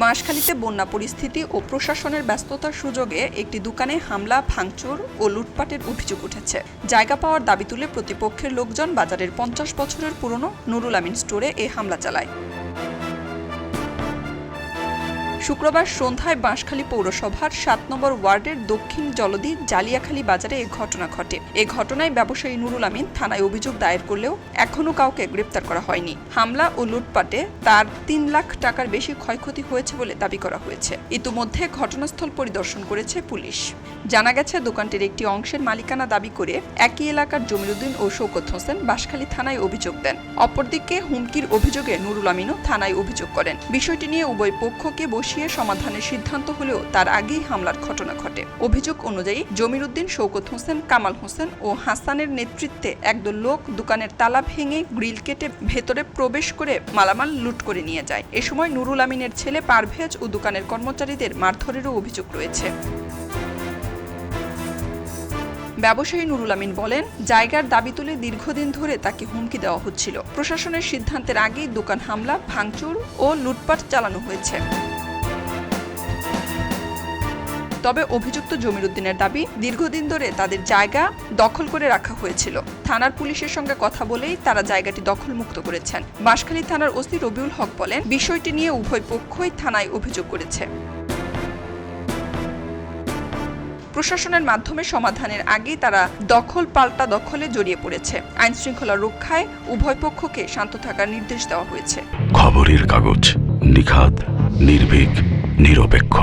বাঁশখালীতে বন্যা পরিস্থিতি ও প্রশাসনের ব্যস্ততার সুযোগে একটি দোকানে হামলা, ভাঙচুর ও লুটপাটের অভিযোগ উঠেছে। জায়গা পাওয়ার দাবি তুলে প্রতিপক্ষের লোকজন বাজারের ৫০ বছরের পুরনো নুরুল আমিন স্টোরে এ হামলা চালায়। শুক্রবার সন্ধ্যায় বাঁশখালী পৌরসভার ৭ নম্বর ওয়ার্ডের দক্ষিণ জলদি জালিয়াখালী বাজারে এ ঘটনা ঘটে। এ ঘটনায় ব্যবসায়ী নুরুল আমিন থানায় অভিযোগ দায়ের করলেও এখনও কাউকে গ্রেপ্তার করা হয়নি। হামলা ও লুটপাটে তার ৩ লাখ টাকার বেশি ক্ষয়ক্ষতি হয়েছে বলে দাবি করা হয়েছে। ইতিমধ্যে ঘটনাস্থল পরিদর্শন করেছে পুলিশ। জানা গেছে, দোকানটির একটি অংশের মালিকানা দাবি করে একই এলাকার জমিরুদ্দিন ও শওকত হোসেন বাঁশখালী থানায় অভিযোগ দেন। অপরদিকে হুমকির অভিযোগে নুরুল আমিনও থানায় অভিযোগ করেন। বিষয়টি নিয়ে উভয় পক্ষকে সমাধানের সিদ্ধান্ত হলেও তার আগেই হামলার ঘটনা ঘটে। অভিযোগ অনুযায়ী জমিরুদ্দিন, শওকত হোসেন, কামাল হোসেন ও হাসানের নেতৃত্বে একদল লোক দোকানের তালা ভেঙে গ্রিল কেটে ভেতরে প্রবেশ করে মালামাল লুট করে নিয়ে যায়। এ সময় নুরুল আমিনের ছেলে পারভেজ ও দোকানের কর্মচারীদের মারধরেরও অভিযোগ রয়েছে। ব্যবসায়ী নুরুল আমিন বলেন, জায়গার দাবি তুলে দীর্ঘদিন ধরে তাকে হুমকি দেওয়া হচ্ছিল। প্রশাসনের সিদ্ধান্তের আগেই দোকান হামলা, ভাঙচুর ও লুটপাট চালানো হয়েছে। তবে অভিযুক্ত জমিরুদ্দিনের দাবি, দীর্ঘদিন ধরে তাদের জায়গা দখল করে রাখা হয়েছিল। থানার পুলিশের সঙ্গে কথা বলেই তারা জায়গাটি দখলমুক্ত করেছেন। বাঁশখালী থানার ওসি রবিউল হক বলেন, বিষয়টি নিয়ে উভয় পক্ষই থানায় অভিযোগ করেছে। প্রশাসনের মাধ্যমে সমাধানের আগেই তারা দখল পাল্টা দখলে জড়িয়ে পড়েছে। আইন শৃঙ্খলা রক্ষায় উভয় পক্ষকে শান্ত থাকার নির্দেশ দেওয়া হয়েছে। খবরের কাগজ, নিখাত, নির্ভীক, নিরপেক্ষ।